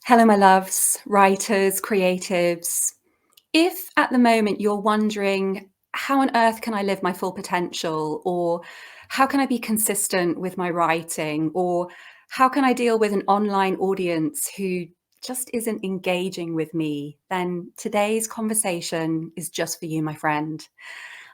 Hello, my loves, writers, creatives. If at the moment you're wondering, how on earth can I live my full potential? Or how can I be consistent with my writing? Or how can I deal with an online audience who just isn't engaging with me? Then today's conversation is just for you, my friend.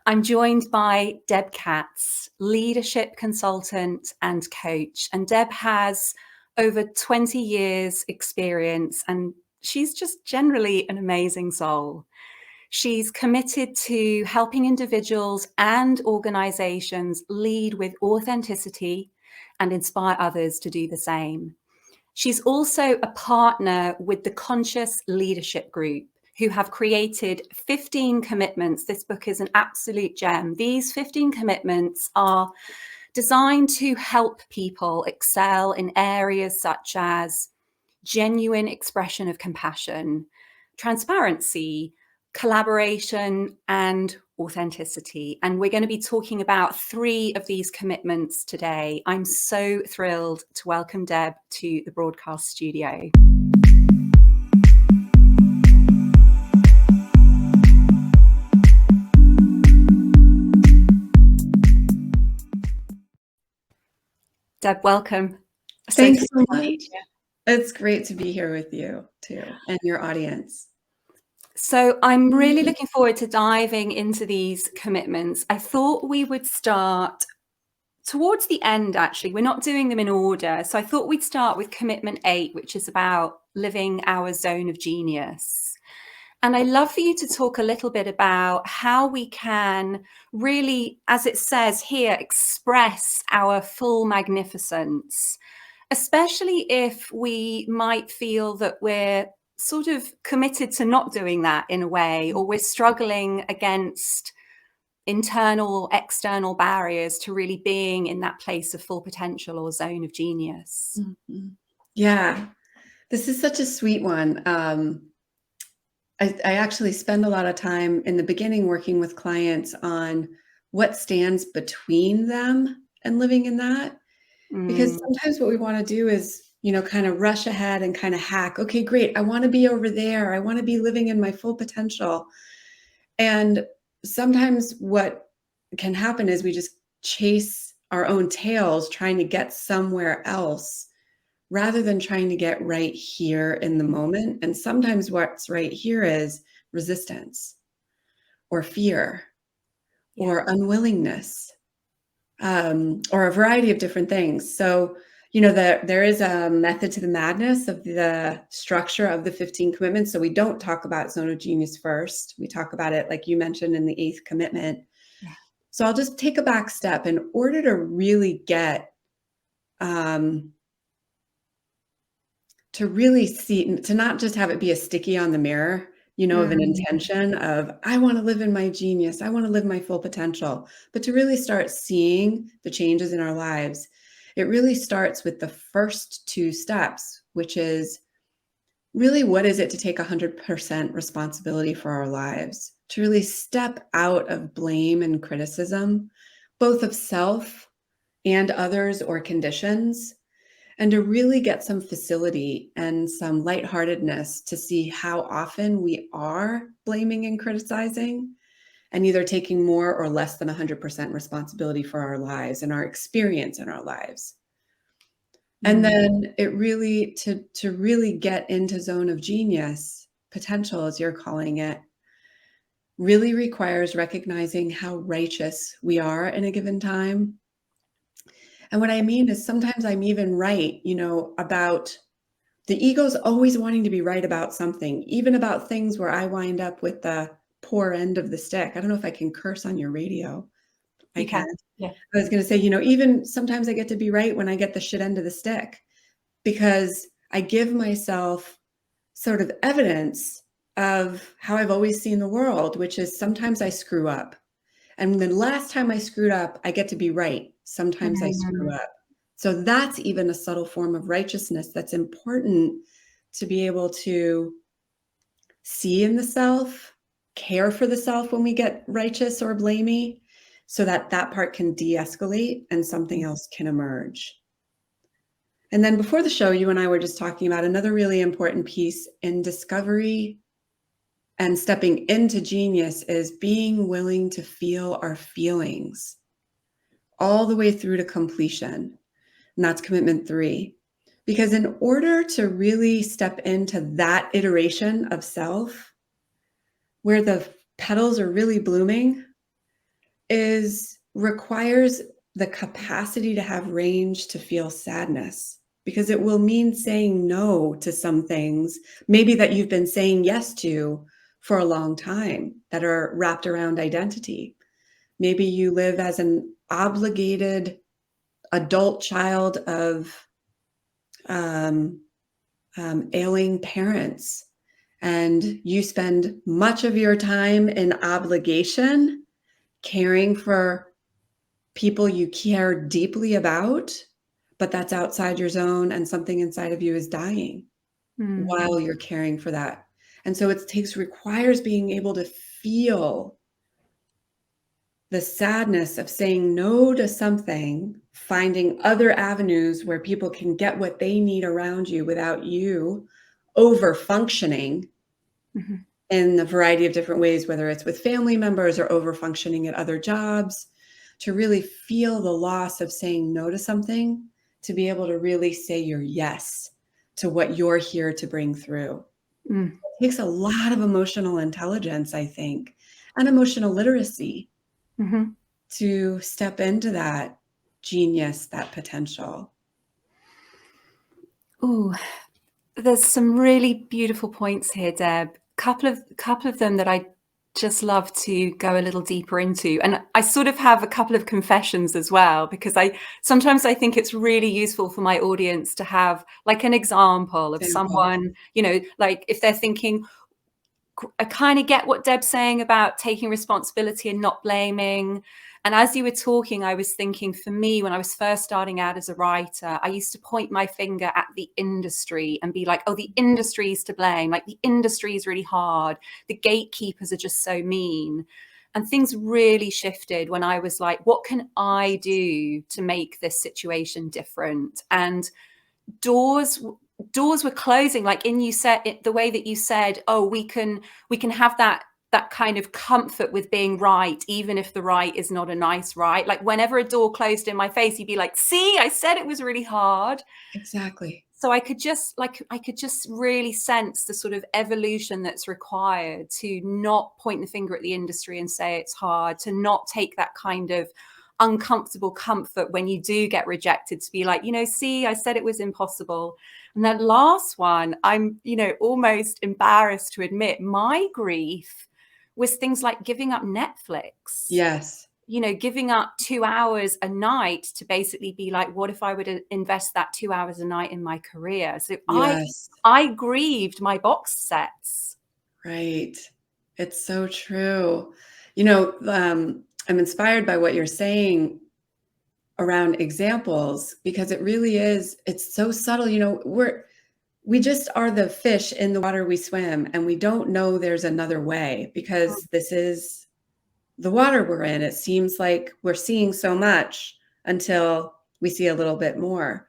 I'm joined by Deb Katz, leadership consultant and coach. And Deb has over 20 years experience, and she's just generally an amazing soul. She's committed to helping individuals and organizations lead with authenticity and inspire others to do the same. She's also a partner with the Conscious Leadership Group, who have created 15 commitments. This book is an absolute gem. These 15 commitments are designed to help people excel in areas such as genuine expression of compassion, transparency, collaboration, and authenticity. And we're going to be talking about 3 of these commitments today. I'm so thrilled to welcome Deb to the broadcast studio. Deb, welcome. Thanks so much. It's great to be here with you too and your audience. So I'm really looking forward to diving into these commitments. I thought we would start towards the end, actually. We're not doing them in order. So I thought we'd start with commitment 8, which is about living our zone of genius. And I'd love for you to talk a little bit about how we can really, as it says here, express our full magnificence, especially if we might feel that we're sort of committed to not doing that in a way, or we're struggling against internal, external barriers to really being in that place of full potential or zone of genius. Mm-hmm. Yeah, this is such a sweet one. I actually spend a lot of time in the beginning working with clients on what stands between them and living in that. Because sometimes what we want to do is, kind of rush ahead and kind of hack. Okay, great. I want to be over there. I want to be living in my full potential. And sometimes what can happen is we just chase our own tails trying to get somewhere else rather than trying to get right here in the moment. And sometimes what's right here is resistance or fear or unwillingness. Or a variety of different things. So, there is a method to the madness of the structure of the 15 commitments. So we don't talk about zone of genius first. We talk about it, like you mentioned, in the 8th commitment. Yeah. So I'll just take a back step in order to really get, to really see, to not just have it be a sticky on the mirror, of an intention of, I want to live in my genius. I want to live my full potential, but to really start seeing the changes in our lives. It really starts with the first 2 steps, which is really, what is it to take 100% responsibility for our lives, to really step out of blame and criticism, both of self and others or conditions, and to really get some facility and some lightheartedness to see how often we are blaming and criticizing and either taking more or less than 100% responsibility for our lives and our experience in our lives. And then it really, to really get into zone of genius, potential as you're calling it, really requires recognizing how righteous we are in a given time. And what I mean is sometimes I'm even right, about the ego's always wanting to be right about something, even about things where I wind up with the poor end of the stick. I don't know if I can curse on your radio. I can. Yeah. I was going to say, even sometimes I get to be right when I get the shit end of the stick, because I give myself sort of evidence of how I've always seen the world, which is sometimes I screw up. And the last time I screwed up, I get to be right. Sometimes I screw up. So that's even a subtle form of righteousness that's important to be able to see in the self, care for the self when we get righteous or blamey, so that that part can de-escalate and something else can emerge. And then before the show, you and I were just talking about another really important piece in discovery and stepping into genius is being willing to feel our feelings all the way through to completion. And that's commitment 3. Because in order to really step into that iteration of self, where the petals are really blooming, requires the capacity to have range to feel sadness, because it will mean saying no to some things, maybe that you've been saying yes to for a long time, that are wrapped around identity. Maybe you live as an obligated adult child of um, ailing parents, and you spend much of your time in obligation caring for people you care deeply about, but that's outside your zone, and something inside of you is dying Mm. while you're caring for that. And so requires being able to feel the sadness of saying no to something, finding other avenues where people can get what they need around you without you over functioning Mhm. in a variety of different ways, whether it's with family members or over functioning at other jobs, to really feel the loss of saying no to something, to be able to really say your yes to what you're here to bring through. Mm. It takes a lot of emotional intelligence, I think, and emotional literacy Mhm. to step into that genius, that potential. Ooh, there's some really beautiful points here, Deb. Couple of them that I just love to go a little deeper into. And I sort of have a couple of confessions as well, because I sometimes I think it's really useful for my audience to have like an example of Example. someone, like if they're thinking, I kind of get what Deb's saying about taking responsibility and not blaming. And as you were talking, I was thinking, for me, when I was first starting out as a writer, I used to point my finger at the industry and be like, oh, the industry's to blame. Like, the industry is really hard. The gatekeepers are just so mean. And things really shifted when I was like, what can I do to make this situation different? And doors doors were closing, like in you said it, the way that you said, oh, we can have that kind of comfort with being right, even if the right is not a nice right. Like, whenever a door closed in my face, you'd be like, see, I said it was really hard. Exactly. So I could just really sense the sort of evolution that's required to not point the finger at the industry and say it's hard, to not take that kind of uncomfortable comfort when you do get rejected, to be like, see, I said it was impossible. And that last one, I'm, almost embarrassed to admit, my grief was things like giving up Netflix, Yes. giving up 2 hours a night to basically be like, what if I were to invest that 2 hours a night in my career? So I Yes. I grieved my box sets. Right. It's so true. I'm inspired by what you're saying around examples, because it's so subtle. We just are the fish in the water we swim, and we don't know there's another way, because this is the water we're in. It seems like we're seeing so much until we see a little bit more.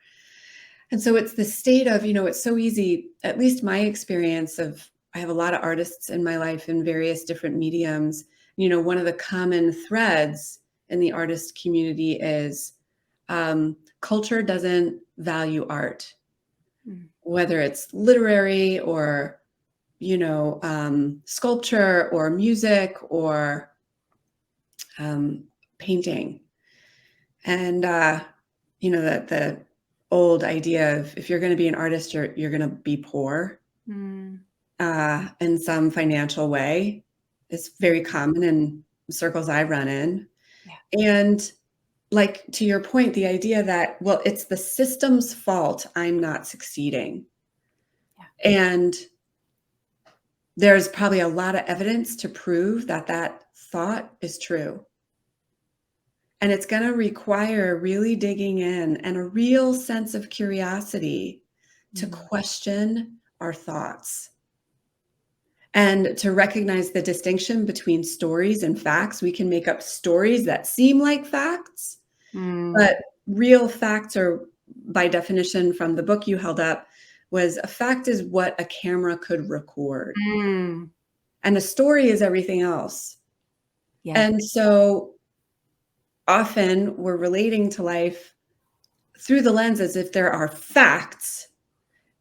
And so it's the state of, it's so easy, at least my experience of, I have a lot of artists in my life in various different mediums. One of the common threads in the artist community is culture doesn't value art, Mm. whether it's literary or, sculpture or music or painting. And, that the old idea of, if you're going to be an artist, you're going to be poor Mm. in some financial way, is very common in circles I run in. Yeah. And, like, to your point, the idea that, well, it's the system's fault I'm not succeeding. Yeah. And there's probably a lot of evidence to prove that that thought is true. And it's going to require really digging in and a real sense of curiosity to Mm. question our thoughts and to recognize the distinction between stories and facts. We can make up stories that seem like facts, Mm. but real facts are by definition from the book you held up was a fact is what a camera could record, Mm. and a story is everything else. Yeah. And so often we're relating to life through the lens as if there are facts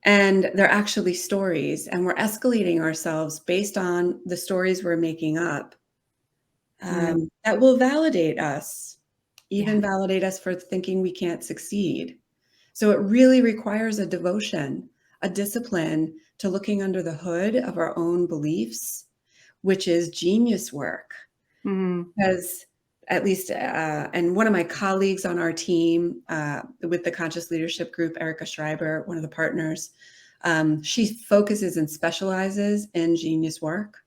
and they're actually stories, and we're escalating ourselves based on the stories we're making up, Mm. that will validate us, Yeah. even validate us for thinking we can't succeed. So it really requires a devotion, a discipline to looking under the hood of our own beliefs, which is genius work. Mm. Because at least, and one of my colleagues on our team with the Conscious Leadership Group, Erica Schreiber, one of the partners, she focuses and specializes in genius work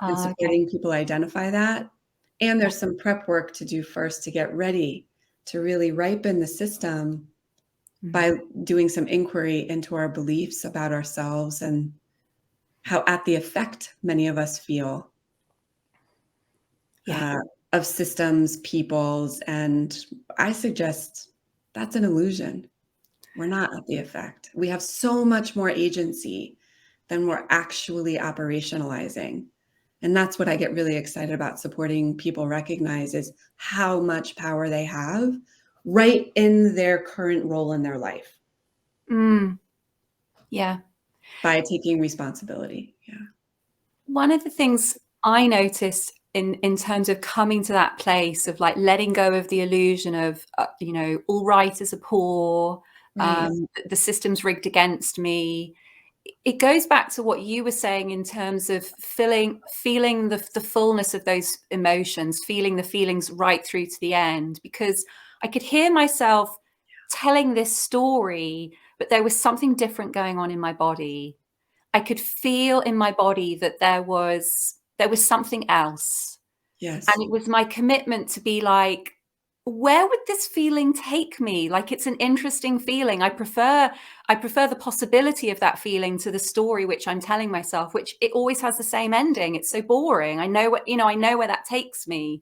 and Okay. supporting people identify that. And Yeah. there's some prep work to do first to get ready to really ripen the system Mm. by doing some inquiry into our beliefs about ourselves and how at the effect many of us feel Yeah. uh, of systems, peoples, and I suggest that's an illusion. We're not at the effect. We have so much more agency than we're actually operationalizing. And that's what I get really excited about supporting people recognize is how much power they have right in their current role in their life Mm. Yeah. by taking responsibility. Yeah. One of the things I noticed in terms of coming to that place of like letting go of the illusion of all writers are poor, Right. the system's rigged against me. It goes back to what you were saying in terms of feeling the fullness of those emotions, feeling the feelings right through to the end, because I could hear myself telling this story, but there was something different going on in my body. I could feel in my body that there was something else. Yes. And it was my commitment to be like, where would this feeling take me? Like, it's an interesting feeling. I prefer the possibility of that feeling to the story which I'm telling myself, which it always has the same ending. It's so boring. I know where that takes me.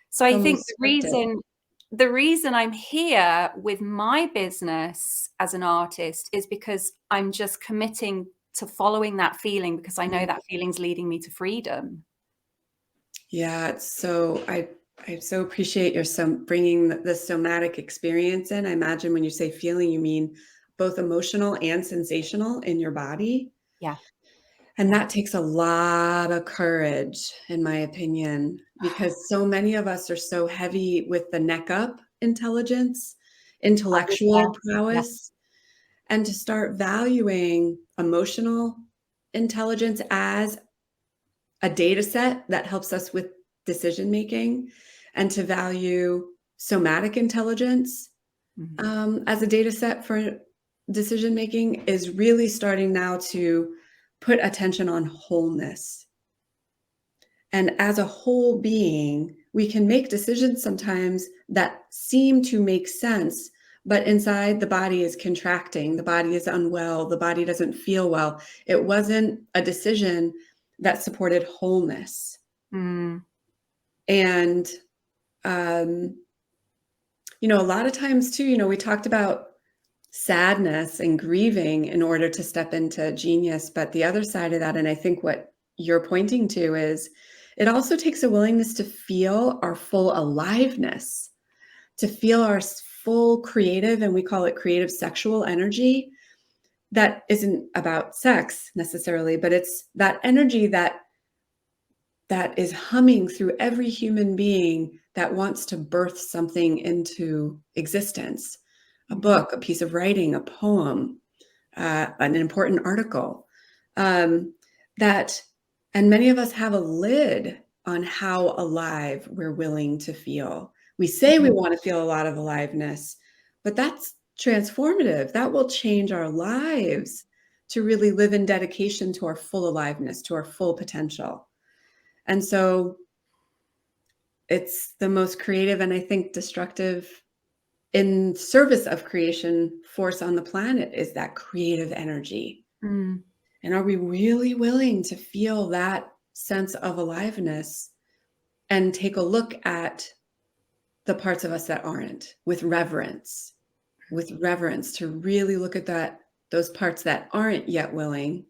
So I So think scripted. the reason I'm here with my business as an artist is because I'm just committing to following that feeling because I know Mm. that feeling's leading me to freedom. Yeah, it's so I so appreciate your bringing the somatic experience in. I imagine when you say feeling, you mean both emotional and sensational in your body. Yeah. And Yeah. that takes a lot of courage, in my opinion, because so many of us are so heavy with the neck up intelligence, I was there. intellectual Yeah. prowess, and to start valuing emotional intelligence as a data set that helps us with decision making, and to value somatic intelligence Mhm. as a data set for decision making is really starting now to put attention on wholeness. And as a whole being, we can make decisions sometimes that seem to make sense, but inside the body is contracting, the body is unwell, the body doesn't feel well. It wasn't a decision that supported wholeness. Mm. And, um, a lot of times too, we talked about sadness and grieving in order to step into genius. But the other side of that, and I think what you're pointing to is it also takes a willingness to feel our full aliveness, to feel our full creative, and we call it creative sexual energy. That isn't about sex necessarily, but it's that energy that is humming through every human being that wants to birth something into existence, a Mhm. book, a piece of writing, a poem, an important article. Um, that, and many of us have a lid on how alive we're willing to feel. We say we Mhm. want to feel a lot of aliveness, but that's transformative. That will change our lives to really live in dedication to our full aliveness, to our full potential. And so it's the most creative and I think destructive in service of creation force on the planet is that creative energy. Mm. And are we really willing to feel that sense of aliveness and take a look at the parts of us that aren't with reverence? with reverence, to really look at those parts that aren't yet willing,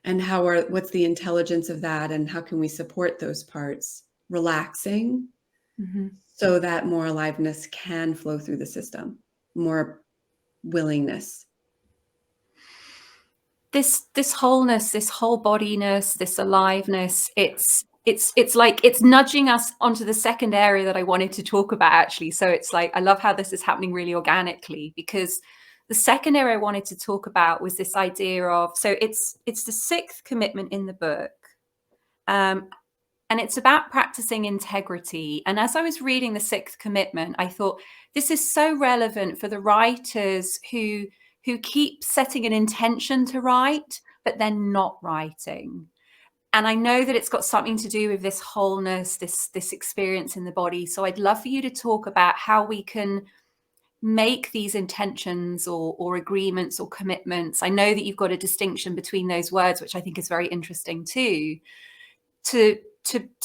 and what's the intelligence of that, and how can we support those parts relaxing Mm-hmm. so that more aliveness can flow through the system, more willingness. This wholeness, this whole bodiness, this aliveness, it's like it's nudging us onto the second area that I wanted to talk about, actually. So it's like, I love how this is happening really organically, because the second area I wanted to talk about was this idea of, so it's the sixth commitment in the book. And it's about practicing integrity. And as I was reading the sixth commitment, I thought this is so relevant for the writers who keep setting an intention to write, but then not writing. And I know that it's got something to do with this wholeness, this experience in the body. So I'd love for you to talk about how we can make these intentions or agreements or commitments. I know that you've got a distinction between those words, which I think is very interesting too, to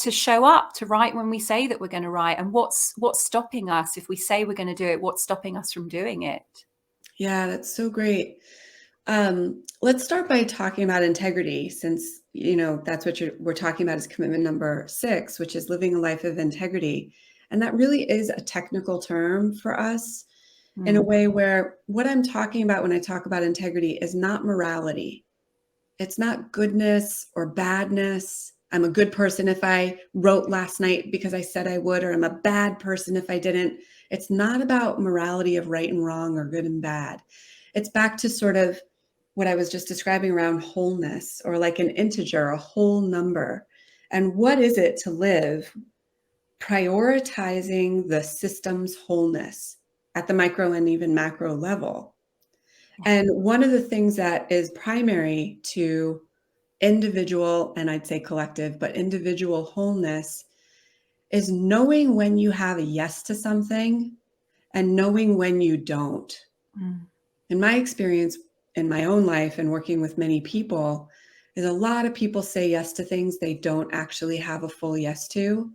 show up, to write when we say that we're going to write, and what's stopping us if we say we're going to do it, what's stopping us from doing it. Yeah, that's so great. Let's start by talking about integrity, since that's what we're talking about, is commitment number 6, which is living a life of integrity. And that really is a technical term for us, in a way where what I'm talking about when I talk about integrity is not morality. It's not goodness or badness. I'm a good person if I wrote last night because I said I would, or I'm a bad person if I didn't. It's not about morality of right and wrong or good and bad. It's back to sort of what I was just describing around wholeness, or like an integer, a whole number. And what is it to live prioritizing the system's wholeness at the micro and even macro level? And one of the things that is primary to individual, and I'd say collective, but individual wholeness, is knowing when you have a yes to something and knowing when you don't. In my experience in my own life and working with many people, is a lot of people say yes to things they don't actually have a full yes to.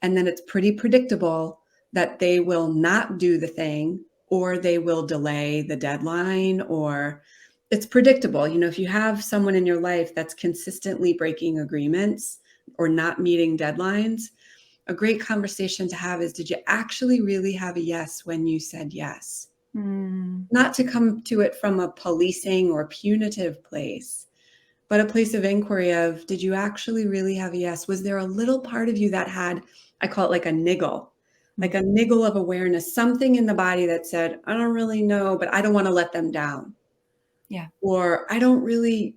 And then it's pretty predictable that they will not do the thing, or they will delay the deadline, or it's predictable. If you have someone in your life that's consistently breaking agreements or not meeting deadlines, a great conversation to have is, did you actually really have a yes when you said yes? Not to come to it from a policing or punitive place, but a place of inquiry of, did you actually really have a yes? Was there a little part of you that had, I call it like a niggle of awareness, something in the body that said, I don't really know, but I don't want to let them down. Yeah. Or I don't really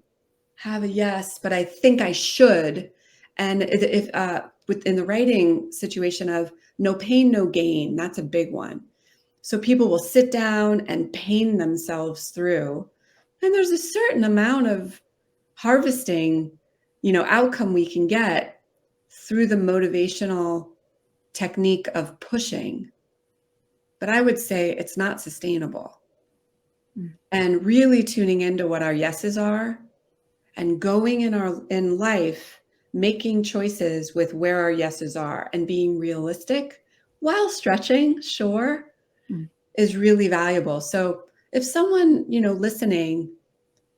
have a yes, but I think I should. And if within the writing situation of no pain, no gain, that's a big one. So people will sit down and pain themselves through. And there's a certain amount of harvesting, outcome we can get through the motivational technique of pushing. But I would say it's not sustainable. And really tuning into what our yeses are, and going in life, making choices with where our yeses are, and being realistic while stretching, sure, is really valuable. So if someone, listening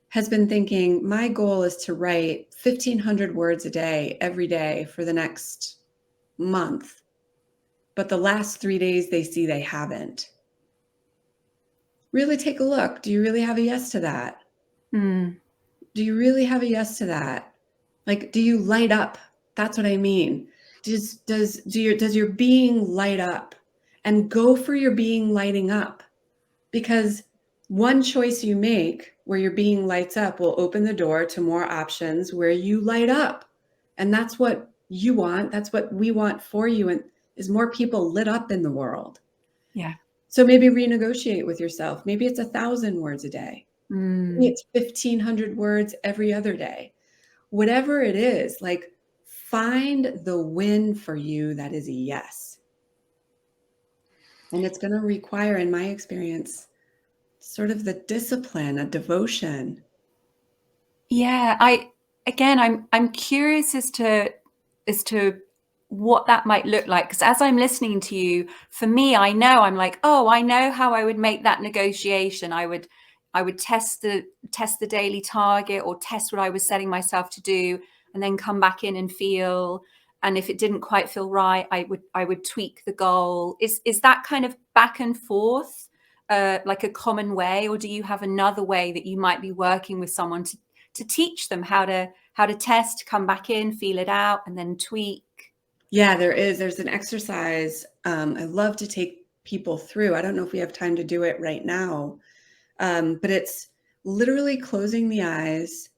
has been thinking, my goal is to write 1,500 words a day, every day for the next month, but the last 3 days they see they haven't, really take a look. Do you really have a yes to that? Do you really have a yes to that? Like, do you light up? That's what I mean. Does your being light up? And go for your being lighting up. Because one choice you make where your being lights up will open the door to more options where you light up. And that's what you want. That's what we want for you, and is more people lit up in the world. Yeah. So maybe renegotiate with yourself. Maybe it's 1,000 words a day. Maybe it's 1,500 words every other day. Whatever it is, like, find the win for you that is a yes. And it's going to require, in my experience, sort of the discipline, a devotion. Yeah, I'm curious as to what that might look like. Because as I'm listening to you, for me, I know I'm like, oh, I know how I would make that negotiation. I would test the daily target, or test what I was setting myself to do, and then come back in and feel. And if it didn't quite feel right, I would tweak the goal. Is that kind of back and forth like a common way, or do you have another way that you might be working with someone to teach them how to test, come back in, feel it out, and then tweak? Yeah, there is. There's an exercise I love to take people through. I don't know if we have time to do it right now, but it's literally closing the eyes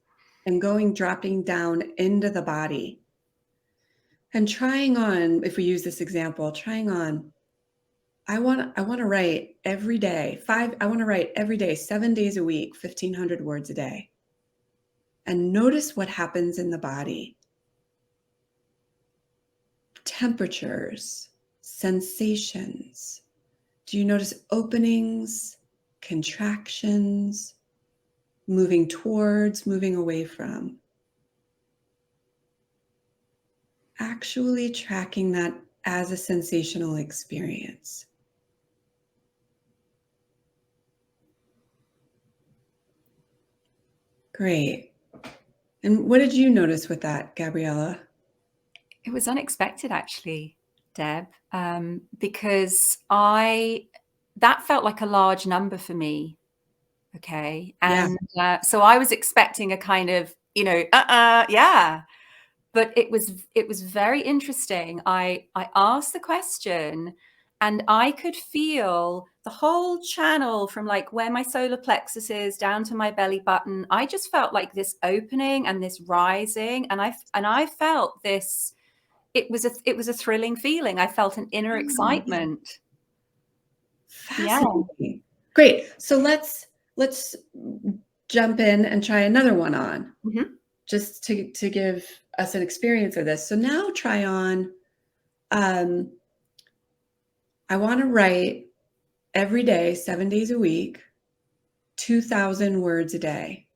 and dropping down into the body and trying on, if we use this example, trying on, I want to write every day, I want to write every day, 7 days a week, 1,500 words a day. And notice what happens in the body. Temperatures, sensations. Do you notice openings, contractions, moving towards, moving away from? Actually tracking that as a sensational experience. Great. And what did you notice with that, Gabriella? It was unexpected, actually, Deb, because that felt like a large number for me. Okay. Yeah. And so I was expecting a kind of, yeah. But it was very interesting. I asked the question, and I could feel the whole channel from like where my solar plexus is down to my belly button. I just felt like this opening and this rising, and I felt this. It was a thrilling feeling. I felt an inner Oh, excitement. Yeah. fascinating. Great. So let's jump in and try another one on, Mhm. just to give us an experience of this. So now try on, um, I want to write every day, 7 days a week, 2,000 words a day.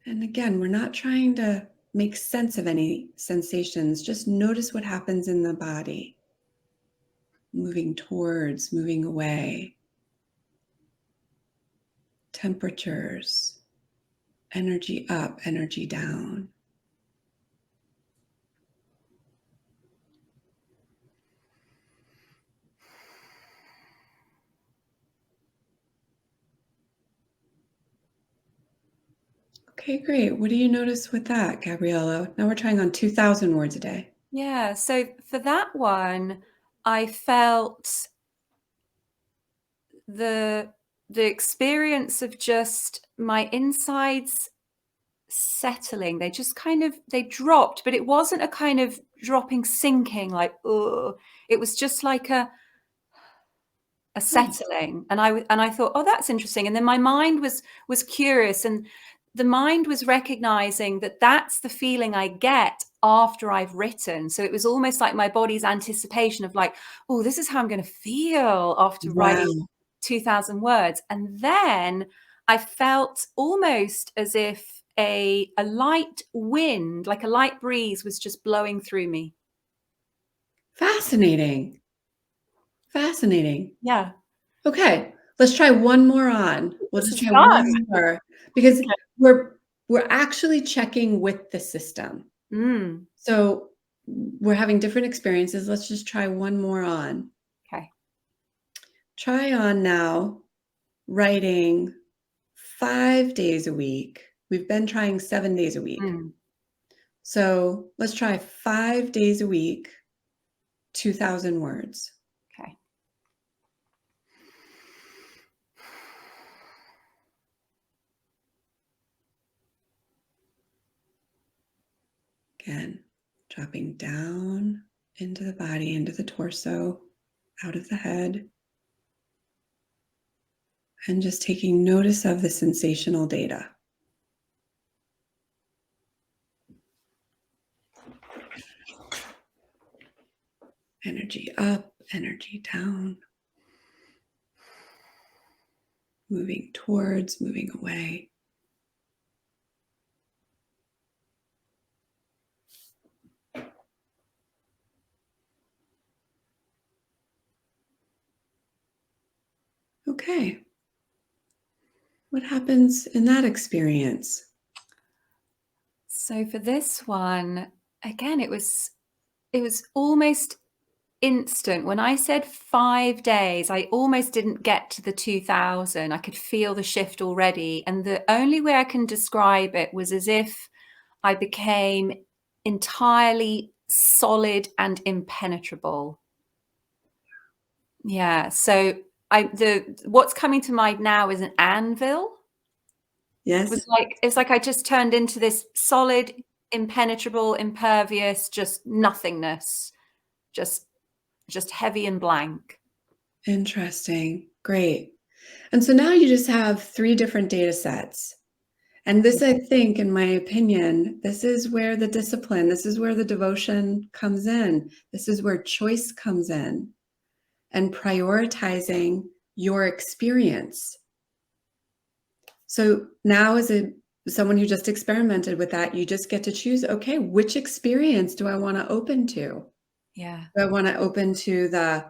And again, we're not trying to make sense of any sensations. Just notice what happens in the body. Moving towards, moving away. Temperatures, energy up, energy down. Okay, great. What do you notice with that, Gabriella? Now we're trying on 2,000 words a day. Yeah. So for that one, I felt the the experience of just my insides settling. They just kind of they dropped, but it wasn't a kind of dropping, sinking like, oh, it was just like a Nice. settling. And I thought, oh, that's interesting. And then my mind was curious, and the mind was recognizing that that's the feeling I get after I've written. So it was almost like my body's anticipation of like, oh, this is how I'm going to feel after writing Wow. 2,000 words. And then I felt almost as if a light wind, like a light breeze, was just blowing through me. Fascinating. Fascinating. Yeah. Okay, let's try one more on. We'll This just is try fun. one more because Okay. we're we're actually checking with the system. Mm, So we're having different experiences. Let's just try one more on. okay. Try on now writing 5 days a week. We've been trying 7 days a week. Mm, So let's try 5 days a week, 2,000 words. okay. Again, dropping down into the body, into the torso, out of the head, and just taking notice of the sensational data. Energy up, energy down, moving towards, moving away. Okay. What happens in that experience? So for this one, again, it was almost instant. When I said 5 days, I almost didn't get to the 2000. I could feel the shift already, and the only way I can describe it was as if I became entirely solid and impenetrable. Yeah, so what's coming to mind now is an anvil. Yes? It's like I just turned into this solid, impenetrable, impervious, just nothingness, just heavy and blank. Interesting. Great. And so now you just have 3 different data sets. And this, I think, in my opinion, this is where the discipline, this is where the devotion comes in. This is where choice comes in and prioritizing your experience. So now as someone who just experimented with that, you just get to choose, okay, which experience do I want to open to? Yeah. Do I want to open to the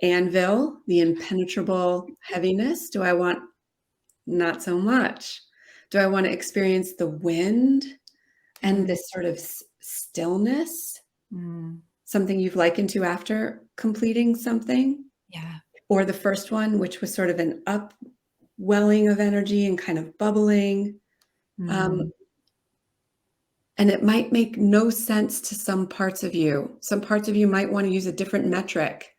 anvil, the impenetrable heaviness? Do I want not so much? Do I want to experience the wind and Mm, this sort of stillness, mm, something you've likened to after completing something? yeah. Or the first one, which was sort of an upwelling of energy and kind of bubbling. Um, Mm, and it might make no sense to some parts of you. Some parts of you might want to use a different metric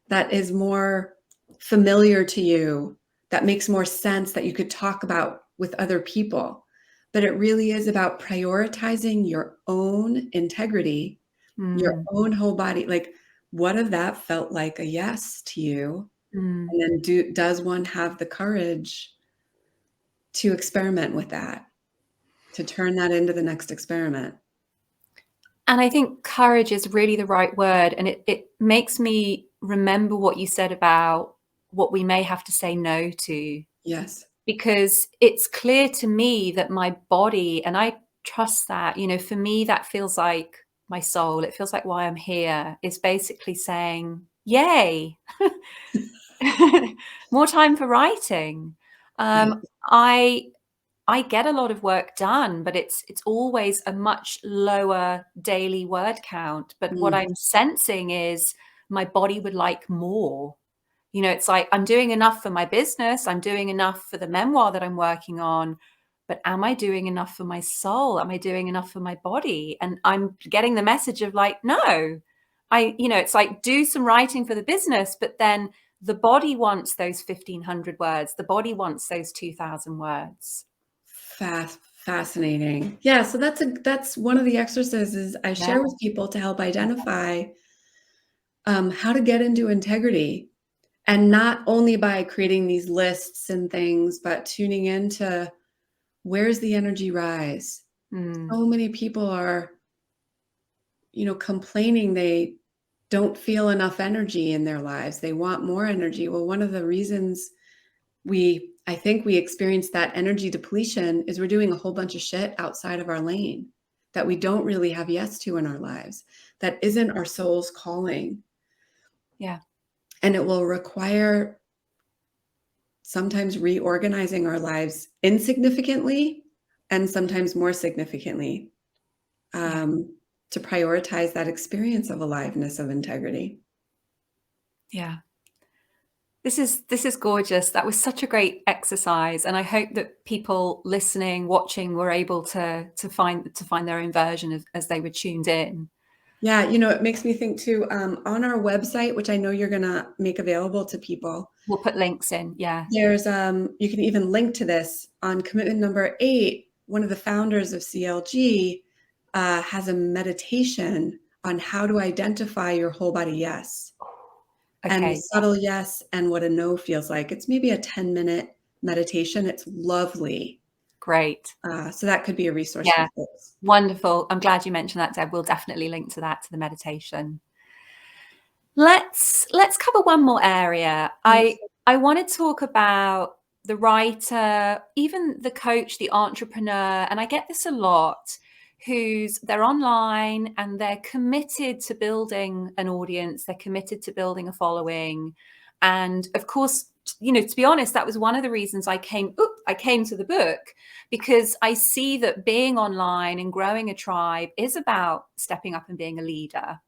that is more familiar to you, that makes more sense, that you could talk about with other people. But it really is about prioritizing your own integrity, your mm, own whole body. Like, what if that felt like a yes to you? mm. And then does one have the courage to experiment with that, to turn that into the next experiment? And I think courage is really the right word, and it makes me remember what you said about what we may have to say no to, Yes. because it's clear to me that my body, and I trust that, for me, that feels like my soul. It feels like why I'm here is basically saying, yay, more time for writing. Yeah. Um, I I get a lot of work done, but it's always a much lower daily word count. But what Mm. I'm sensing is my body would like more. It's like I'm doing enough for my business, I'm doing enough for the memoir that I'm working on, but am I doing enough for my soul? Am I doing enough for my body? And I'm getting the message of like, no. It's like do some writing for the business, but then the body wants those 1,500 words. The body wants those 2,000 words. Fascinating. Yeah, so that's one of the exercises I Yeah. share with people to help identify how to get into integrity. And not only by creating these lists and things, but tuning into where's the energy rise. Mm, So many people are, complaining they don't feel enough energy in their lives. They want more energy. Well, one of the reasons I think we experience that energy depletion is we're doing a whole bunch of shit outside of our lane that we don't really have yes to in our lives, that isn't our soul's calling. yeah. And it will require sometimes reorganizing our lives insignificantly and sometimes more significantly, Yeah. um, to prioritize that experience of aliveness, of integrity. Yeah. This is gorgeous. That was such a great exercise, and I hope that people listening, watching, were able to find their own version as they were tuned in. Yeah, it makes me think too, on our website, which I know you're going to make available to people, We'll put links in. Yeah. there's you can even link to this on commitment number 8. One of the founders of CLG has a meditation on how to identify your whole body yes, and the Okay. subtle yes and what a no feels like. It's maybe a 10-minute meditation. It's lovely. Great. So that could be a resource for Yeah. folks. Wonderful. I'm glad you mentioned that, Deb. We'll definitely link to that, to the meditation. Let's cover one more area. Yes. I want to talk about the writer, even the coach, the entrepreneur, and I get this a lot, they're online and they're committed to building an audience, they're committed to building a following. And of course, to be honest, that was one of the reasons I came to the book, because I see that being online and growing a tribe is about stepping up and being a leader.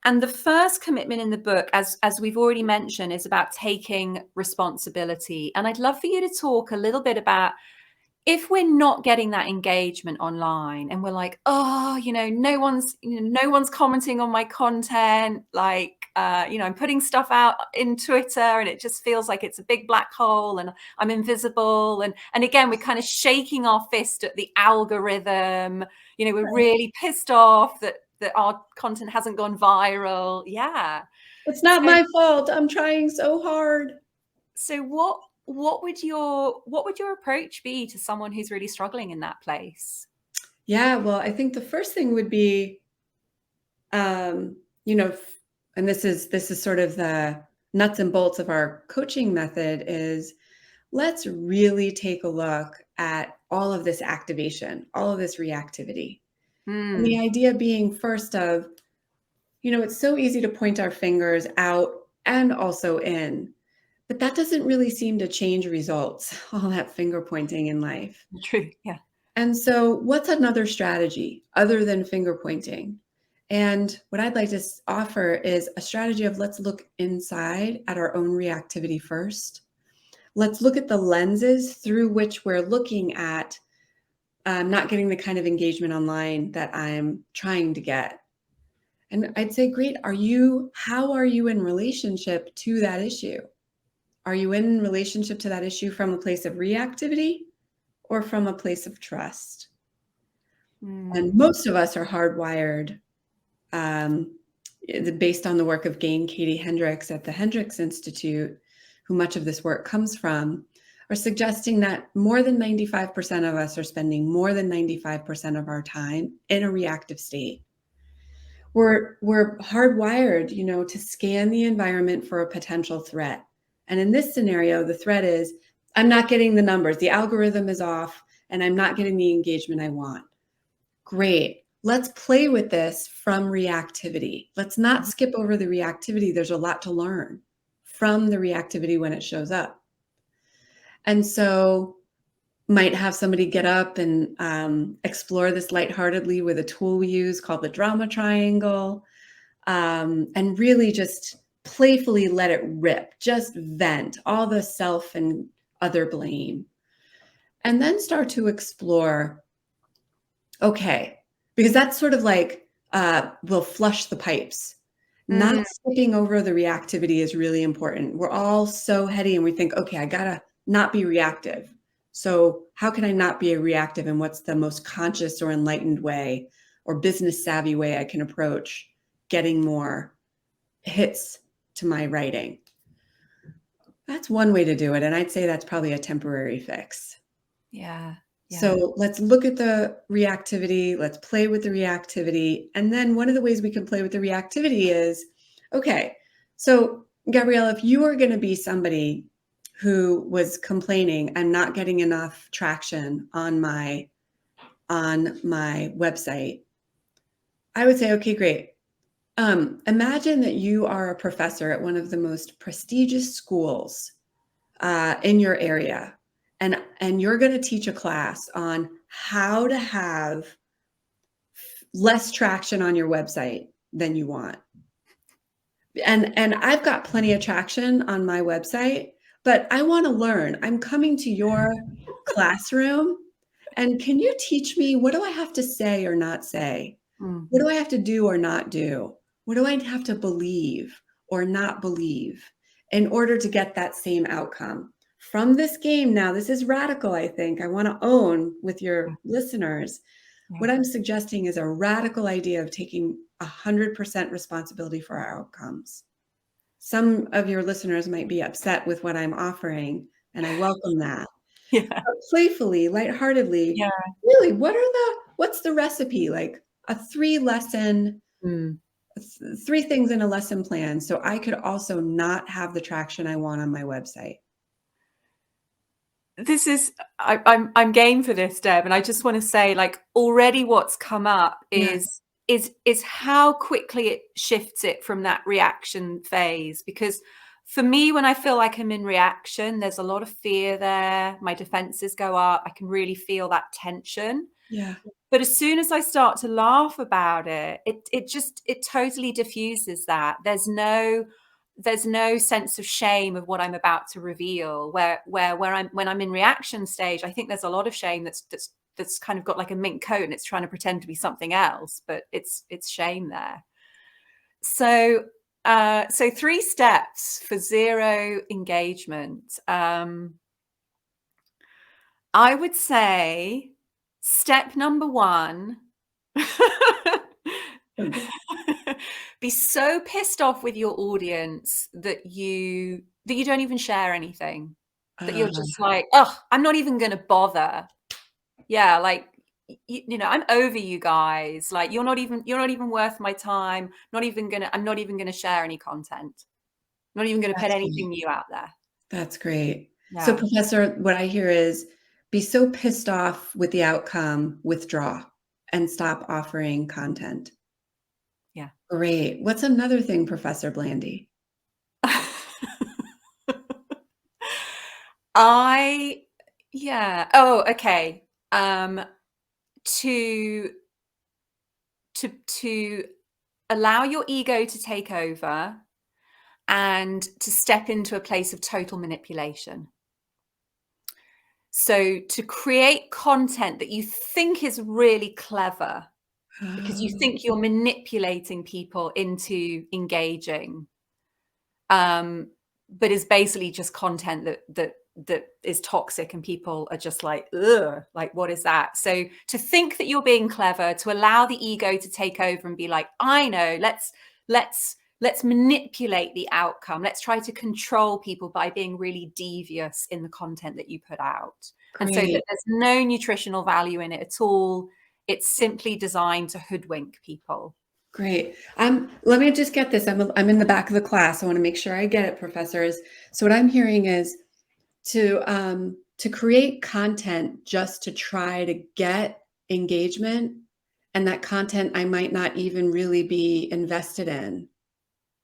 And the first commitment in the book, as we've already mentioned, is about taking responsibility. And I'd love for you to talk a little bit about, if we're not getting that engagement online and we're like, oh, no one's commenting on my content, like, I'm putting stuff out in Twitter and it just feels like it's a big black hole and I'm invisible. And again, we're kind of shaking our fist at the algorithm. We're really pissed off that our content hasn't gone viral. Yeah. It's not my fault. I'm trying so hard. So what would your approach be to someone who's really struggling in that place? Yeah, well, I think the first thing would be, and this is sort of the nuts and bolts of our coaching method, is let's really take a look at all of this activation, all of this reactivity. And the idea being, first of, it's so easy to point our fingers out and also in, but that doesn't really seem to change results, all that finger pointing in life. True, yeah. And so what's another strategy other than finger pointing? And what I'd like to offer is a strategy of, let's look inside at our own reactivity first. Let's look at the lenses through which we're looking at not getting the kind of engagement online that I'm trying to get. And I'd say, great, how are you in relationship to that issue? Are you in relationship to that issue from a place of reactivity or from a place of trust? And most of us are hardwired, based on the work of Katie Hendricks at the Hendricks Institute, who much of this work comes from, are suggesting that more than 95% of us are spending more than 95% of our time in a reactive state. We're hardwired, to scan the environment for a potential threat. And in this scenario, the threat is, I'm not getting the numbers, the algorithm is off, and I'm not getting the engagement I want. Great. Let's play with this from reactivity. Let's not skip over the reactivity. There's a lot to learn from the reactivity when it shows up. And so might have somebody get up and explore this lightheartedly with a tool we use called the drama triangle, and really just playfully let it rip, just vent all the self and other blame. And then start to explore, okay, because that's sort of like, we'll flush the pipes. Not skipping over the reactivity is really important. We're all so heady and we think, okay, I gotta not be reactive. So how can I not be reactive, and what's the most conscious or enlightened way or business savvy way I can approach getting more hits to my writing? That's one way to do it. And I'd say that's probably a temporary fix. Yeah. So let's look at the reactivity. Let's play with the reactivity. And then one of the ways we can play with the reactivity is, okay, so Gabrielle, if you are going to be somebody who was complaining, I'm not getting enough traction on my website, I would say, okay, great. Imagine that you are a professor at one of the most prestigious schools in your area. And you're going to teach a class on how to have less traction on your website than you want. And I've got plenty of traction on my website, but I want to learn. I'm coming to your classroom, and can you teach me, what do I have to say or not say? What do I have to do or not do? What do I have to believe or not believe in order to get that same outcome? From this game now, this is radical, I think. I want to own with your listeners. What I'm suggesting is a radical idea of taking 100% responsibility for our outcomes. Some of your listeners might be upset with what I'm offering, and I welcome that. Yeah. But playfully, lightheartedly, really, what's the recipe? Like a 3-lesson, 3 things in a lesson plan, so I could also not have the traction I want on my website. This is, I'm game for this, Deb, and I just want to say, like, already what's come up is how quickly it shifts it from that reaction phase. Because For me, when I feel like I'm in reaction, there's a lot of fear there. My defenses go up. I can really feel that tension. Yeah. But as soon as I start to laugh about it, it totally diffuses that. There's no sense of shame of what I'm about to reveal. When I'm in reaction stage, I think there's a lot of shame that's kind of got like a mink coat and it's trying to pretend to be something else, but it's shame there. So 3 steps for zero engagement. I would say step number 1, be so pissed off with your audience that you don't even share anything, that you're Uh, just like, "Oh, I'm not even gonna bother." Yeah, like, you know, "I'm over you guys, like, you're not even worth my time, I'm not even gonna share any content. I'm not even gonna put that's anything great. new out there." That's great. So, Yeah, Professor, what I hear is be so pissed off with the outcome, withdraw and stop offering content. yeah. Great. What's another thing, Professor Blandy? I yeah. Oh, okay. To to allow your ego to take over and to step into a place of total manipulation. So to create content that you think is really clever because you Oh, think you're manipulating people into engaging, um, but is basically just content that is toxic and people are just like, ugh, like what is that? So to think that you're being clever, to allow the ego to take over and be like, I know, let's manipulate the outcome. Let's try to control people by being really devious in the content that you put out. And so that great. there's no nutritional value in it at all. It's simply designed to hoodwink people. Great. Let me just get this. I'm in the back of the class. I want to make sure I get it, professors. So what I'm hearing is to create content just to try to get engagement, and that content I might not even really be invested in,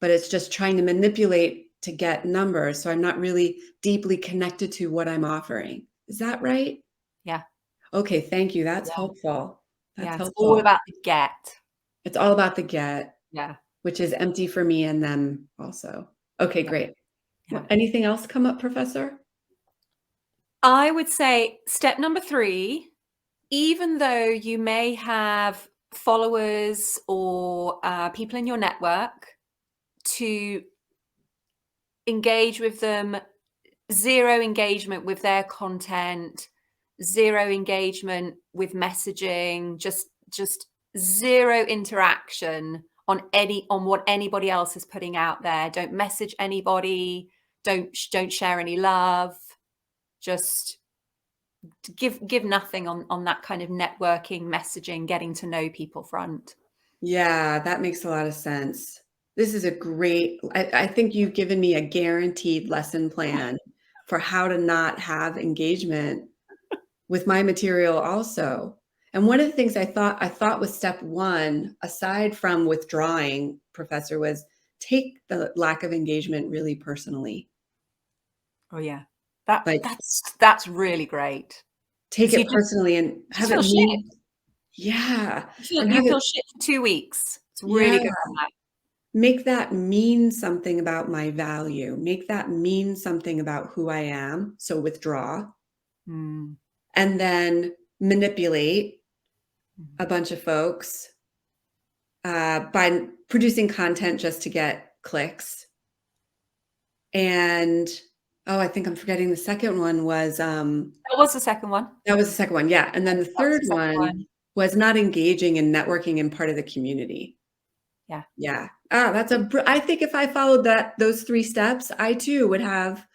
but it's just trying to manipulate to get numbers. So I'm not really deeply connected to what I'm offering. Is that right? Yeah. Okay, thank you. That's Yeah. helpful. That's Yeah. It's all helpful. about the get. It's all about the get, Yeah. which is empty for me and them also. Okay, Yeah. great. Yeah. Anything else come up, Professor? I would say step number 3, even though you may have followers or people in your network, to engage with them, zero engagement with their content, zero engagement with messaging, just zero interaction on what anybody else is putting out there. Don't message anybody, don't share any love, just give nothing on that kind of networking, messaging, getting to know people front. Yeah, that makes a lot of sense. This is a great I think you've given me a guaranteed lesson plan for how to not have engagement with my material also. And one of the things I thought was step 1, aside from withdrawing, Professor, was take the lack of engagement really personally. Oh yeah. That Like, that's really great. take 'Cause it personally and just have it feel shit. mean yeah, and You have it feel shit for 2 weeks. It's yeah. really good for that. Make that mean something about my value. Make that mean something about who I am. So withdraw Mm. and then manipulate a Mhm. bunch of folks by producing content just to get clicks. And oh, I think I'm forgetting the second one was That was the second one. that was the second one. Yeah. And then the That was third the second one one. was not engaging in networking and part of the community. Yeah. Yeah. Ah, I think if I followed those 3 steps, I too would have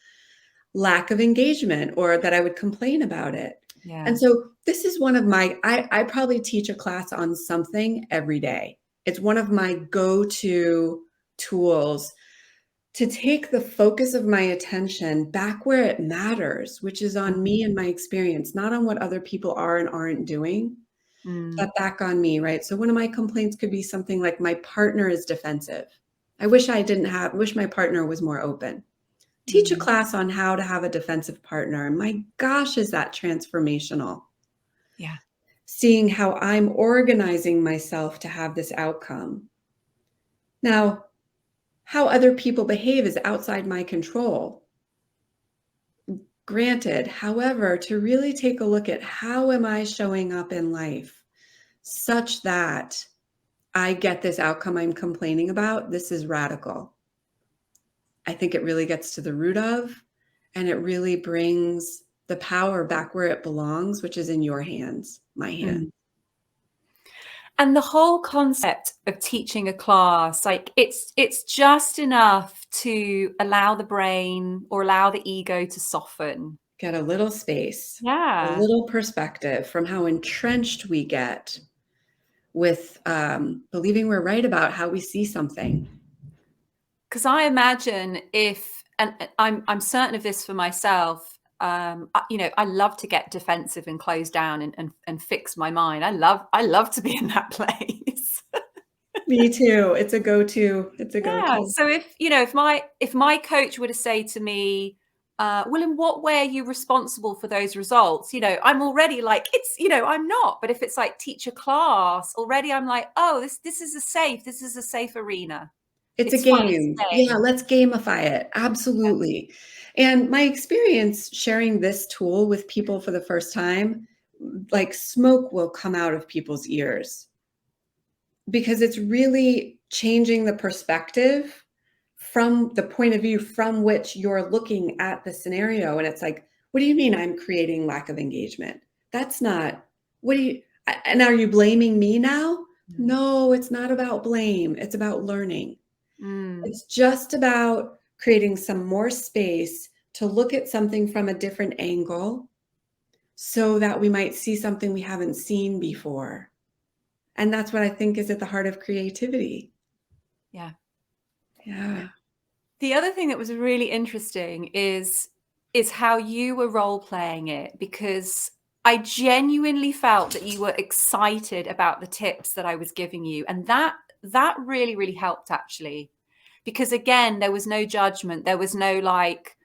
lack of engagement or that I would complain about it. And Yeah. so this is one of my I probably teach a class on something every day. It's one of my go-to tools to take the focus of my attention back where it matters, which is on Mhm. me and my experience, not on what other people are and aren't doing, Mm. but back on me, right? So one of my complaints could be something like my partner is defensive. Wish my partner was more open. Teach a class on how to have a defensive partner. And my gosh, is that transformational? Yeah. Seeing how I'm organizing myself to have this outcome. Now, how other people behave is outside my control. Granted, however, to really take a look at how am I showing up in life such that I get this outcome I'm complaining about, this is radical. I think it really gets to the root of, and it really brings the power back where it belongs, which is in your hands, my hands. And the whole concept of teaching a class, like it's just enough to allow the brain or allow the ego to soften. Get a little space, a Yeah. little perspective from how entrenched we get with believing we're right about how we see something. Because I imagine if, and I'm certain of this for myself, I love to get defensive and close down and fix my mind. I love to be in that place. Me too. It's a go-to. It's a Yeah. go-to. So if my coach were to say to me, well, in what way are you responsible for those results? I'm already like, I'm not. But if it's like teach a class, already I'm like, oh, this is a safe arena. It's a It's fun, it's game. safe. Yeah, let's gamify it. Absolutely. And my experience sharing this tool with people for the first time, like smoke will come out of people's ears because it's really changing the perspective from the point of view from which you're looking at the scenario. And it's like, what do you mean I'm creating lack of engagement? That's not, what do you, and are you blaming me now? Mm. No, it's not about blame. It's about learning. Mm. It's just about creating some more space to look at something from a different angle so that we might see something we haven't seen before. And that's what I think is at the heart of creativity. Yeah. Yeah. The other thing that was really interesting is how you were role playing it, because I genuinely felt that you were excited about the tips that I was giving you, and that really, really helped actually. Because again, there was no judgment. There was no like,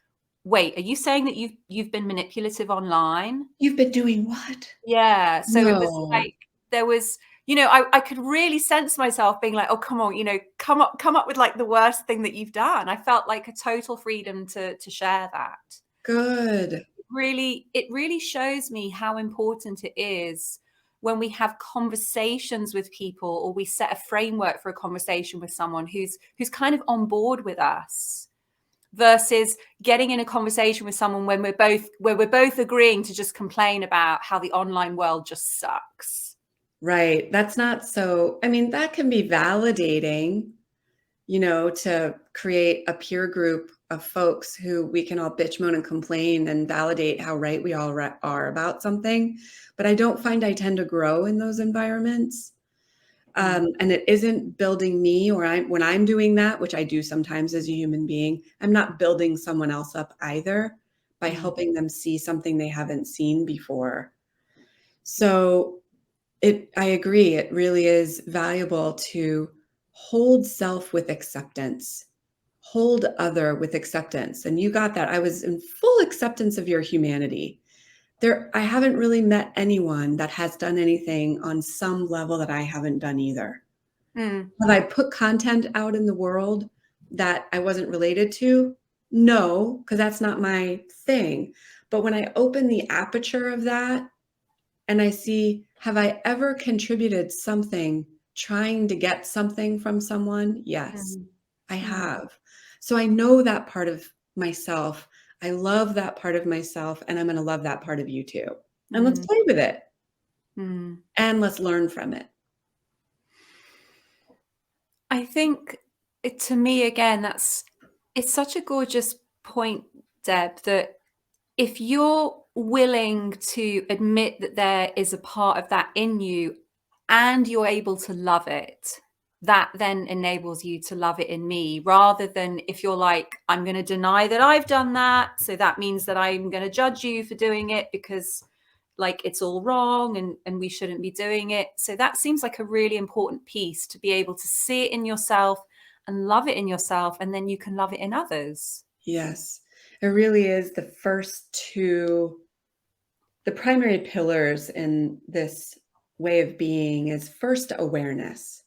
wait, are you saying that you've been manipulative online? You've been doing what? Yeah. So it was No. like there was, I could really sense myself being like, oh, come on, come up with like the worst thing that you've done. I felt like a total freedom to share that. Good. It really shows me how important it is when we have conversations with people, or we set a framework for a conversation with someone who's kind of on board with us, versus getting in a conversation with someone when we're both agreeing to just complain about how the online world just sucks. Right. That's not so, I mean, that can be validating, to create a peer group of folks who we can all bitch, moan, and complain and validate how right we all are about something. But I don't find I tend to grow in those environments. And it isn't building me, or when I'm doing that, which I do sometimes as a human being, I'm not building someone else up either by Mm. helping them see something they haven't seen before. So I agree. It really is valuable to hold self with acceptance, hold other with acceptance. And you got that. I was in full acceptance of your humanity. I haven't really met anyone that has done anything on some level that I haven't done either. Mm. Have I put content out in the world that I wasn't related to? No, because that's not my thing. But when I open the aperture of that and I see, have I ever contributed something trying to get something from someone? Yes, Mm. I Mm. have. So I know that part of myself. I love that part of myself, and I'm going to love that part of you too. And let's Mm. play with it Mm. and let's learn from it. I think to me, again, it's such a gorgeous point, Deb, that if you're willing to admit that there is a part of that in you and you're able to love it, that then enables you to love it in me, rather than if you're like, I'm going to deny that I've done that. So that means that I'm going to judge you for doing it because like it's all wrong and we shouldn't be doing it. So that seems like a really important piece, to be able to see it in yourself and love it in yourself, and then you can love it in others. Yes. It really is the first two, the primary pillars in this way of being is first awareness.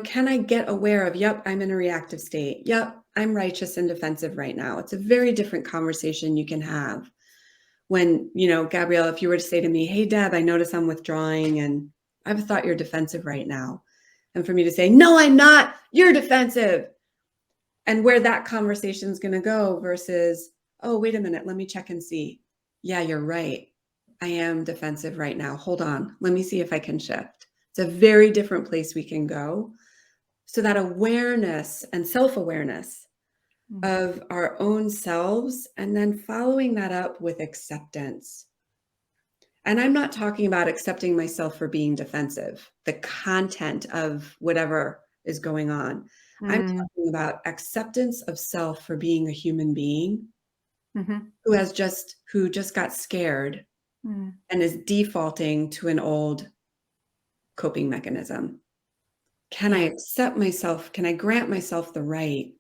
Can I get aware of, yep, I'm in a reactive state. Yep, I'm righteous and defensive right now. It's a very different conversation you can have when, Gabrielle, if you were to say to me, hey, Deb, I notice I'm withdrawing and I have a thought you're defensive right now. And for me to say, no, I'm not, you're defensive. And where that conversation is going to go versus, oh, wait a minute, let me check and see. Yeah, you're right. I am defensive right now. Hold on. Let me see if I can shift. It's a very different place we can go. So that awareness and self-awareness Mm. of our own selves, and then following that up with acceptance. And I'm not talking about accepting myself for being defensive, the content of whatever is going on. I'm Mm. talking about acceptance of self for being a human being Mhm. who just got scared Mm. and is defaulting to an old coping mechanism. Can I Yeah. accept myself? Can I grant myself the right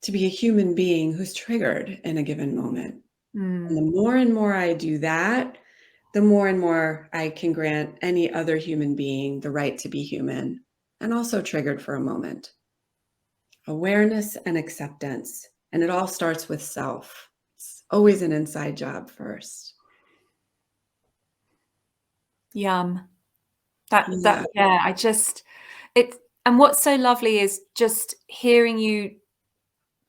to be a human being who's triggered in a given moment? And Mm. the more and more I do that, the more and more I can grant any other human being the right to be human and also triggered for a moment. Awareness and acceptance. And it all starts with self. It's always an inside job first. Yum. That Yeah. yeah, I just it and what's so lovely is just hearing you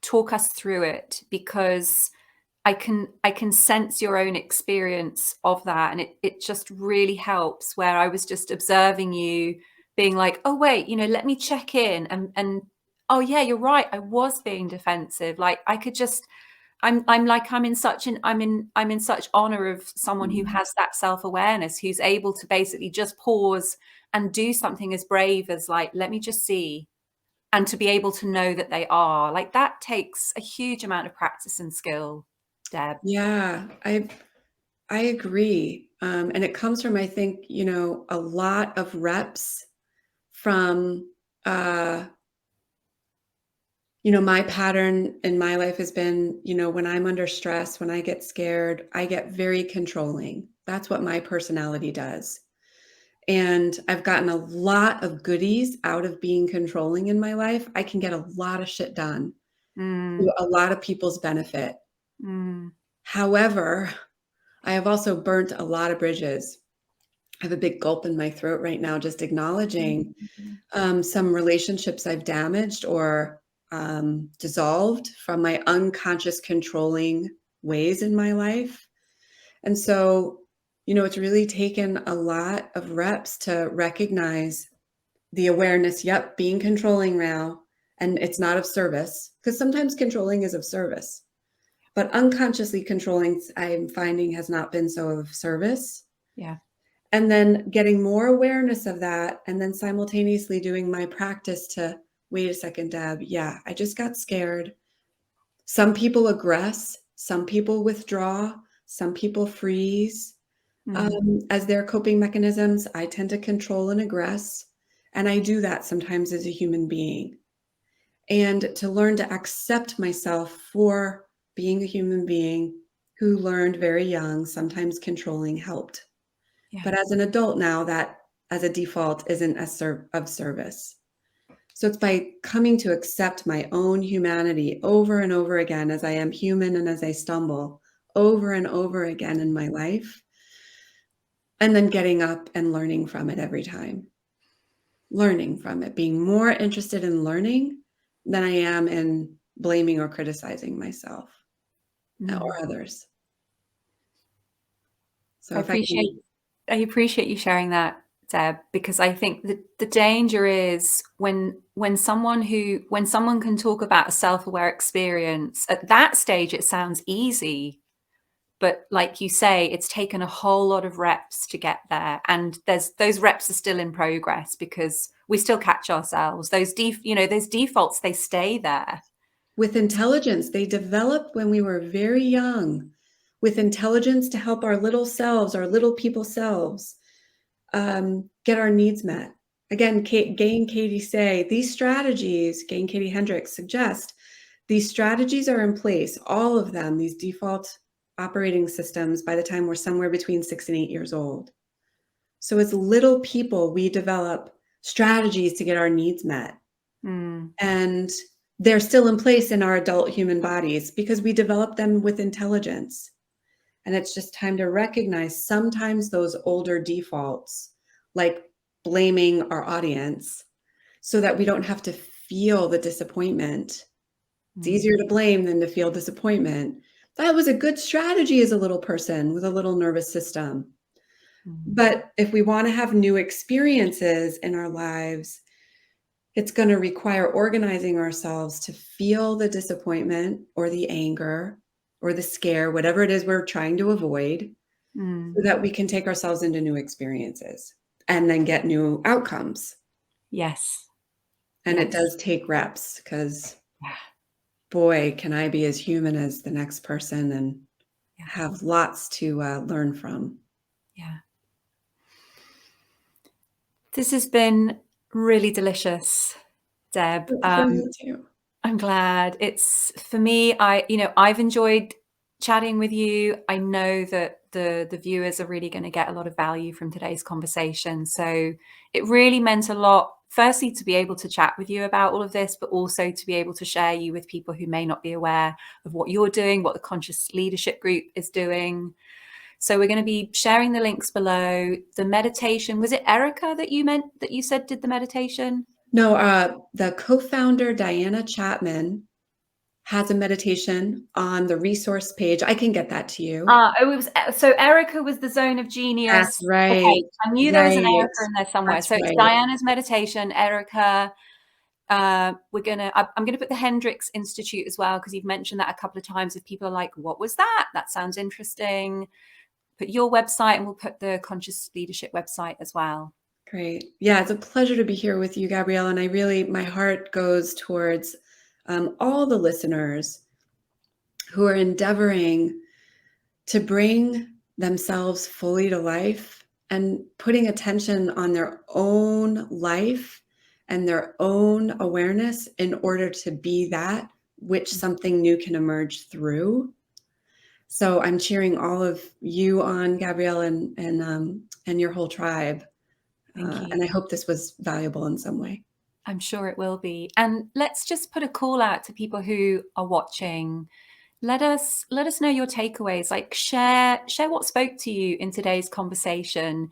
talk us through it, because I can sense your own experience of that, and it just really helps, where I was just observing you being like, "Oh, wait, let me check in," and, "Oh, yeah, you're right, I was being defensive." Like, I could just I'm like, I'm in such honor of someone who Mhm. has that self-awareness, who's able to basically just pause and do something as brave as, like, "Let me just see," and to be able to know that they are. Like, that takes a huge amount of practice and skill, Deb. Yeah, I agree. And it comes from, I think, a lot of reps from uh my pattern in my life has been, when I'm under stress, when I get scared, I get very controlling. That's what my personality does. And I've gotten a lot of goodies out of being controlling in my life. I can get a lot of shit done Mm, to a lot of people's benefit. mm, However, I have also burnt a lot of bridges. I have a big gulp in my throat right now, just acknowledging mhm. some relationships I've damaged or dissolved from my unconscious controlling ways in my life. And so, it's really taken a lot of reps to recognize the awareness, yep, being controlling now, and it's not of service, because sometimes controlling is of service, but unconsciously controlling, I'm finding, has not been so of service. Yeah. And then getting more awareness of that, and then simultaneously doing my practice to, wait a second, Deb, yeah, I just got scared. Some people aggress, some people withdraw, some people freeze. Mm, As their coping mechanisms, I tend to control and aggress, and I do that sometimes as a human being. And to learn to accept myself for being a human being who learned very young, sometimes controlling helped. yeah. But as an adult now, that as a default isn't of service. So it's by coming to accept my own humanity over and over again as I am human and as I stumble over and over again in my life, and then getting up and learning from it every time. Learning from it, being more interested in learning than I am in blaming or criticizing myself Mm. or others. So I if I appreciate can, I appreciate you sharing that, Deb, because I think the danger is when someone can talk about a self-aware experience, at that stage it sounds easy. But like you say, it's taken a whole lot of reps to get there. And those reps are still in progress, because we still catch ourselves. Those defaults, they stay there. with intelligence, they develop when we were very young, with intelligence to help our little selves, our little people selves, get our needs met. Again, Gay and Katie say these strategies, Gay and Katie Hendricks suggest these strategies are in place, all of them, these default operating systems, by the time we're somewhere between 6 and 8 years old. So as little people, we develop strategies to get our needs met. Mm. And they're still in place in our adult human bodies because we develop them with intelligence. And it's just time to recognize sometimes those older defaults, like blaming our audience, so that we don't have to feel the disappointment. It's Mm. easier to blame than to feel disappointment. That was a good strategy as a little person with a little nervous system. Mm. But if we want to have new experiences in our lives, it's going to require organizing ourselves to feel the disappointment or the anger or the scare, whatever it is we're trying to avoid, Mm. so that we can take ourselves into new experiences and then get new outcomes. Yes. And it Yes. does take reps because, Yeah. boy, can I be as human as the next person and Yeah. have lots to learn from. Yeah. This has been really delicious, Deb. For me too. I'm glad. It's for me, I've enjoyed chatting with you. I know that the viewers are really going to get a lot of value from today's conversation. So it really meant a lot, firstly, to be able to chat with you about all of this, but also to be able to share you with people who may not be aware of what you're doing, what the Conscious Leadership Group is doing. So we're going to be sharing the links below. The meditation, was it Erica that you said did the meditation? No, the co-founder, Diana Chapman, has a meditation on the resource page. I can get that to you. It was so Erica was the Zone of That's Genius. right. Okay, I knew there was an Right. Erica in there somewhere. That's So it's right. Diana's meditation, Erica. I'm gonna put the Hendricks Institute as well, because you've mentioned that a couple of times. If people are like, "What was that? That sounds interesting." Put your website, and we'll put the Conscious Leadership website as well. Great. Yeah, it's a pleasure to be here with you, Gabrielle. And my heart goes towards all the listeners who are endeavoring to bring themselves fully to life and putting attention on their own life and their own awareness in order to be that which something new can emerge through. So I'm cheering all of you on, Gabrielle, and your whole tribe. Thank you. And I hope this was valuable in some way. I'm sure it will be. And let's just put a call out to people who are watching. Let us know your takeaways. Like share what spoke to you in today's conversation.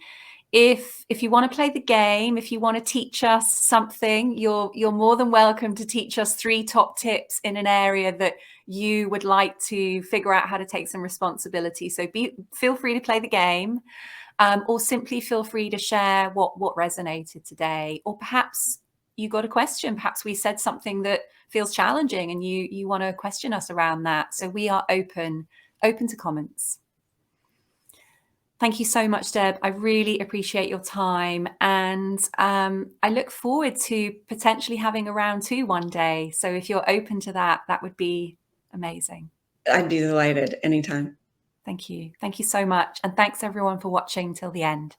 If you want to play the game, if you want to teach us something, you're more than welcome to teach us 3 top tips in an area that you would like to figure out how to take some responsibility. So feel free to play the game, or simply feel free to share what resonated today. Or perhaps you got a question. Perhaps we said something that feels challenging and you want to question us around that. So we are open to comments. Thank you so much, Deb. I really appreciate your time. And I look forward to potentially having a round 2 one day. So if you're open to that, that would be amazing. I'd be delighted anytime. Thank you. Thank you so much. And thanks everyone for watching till the end.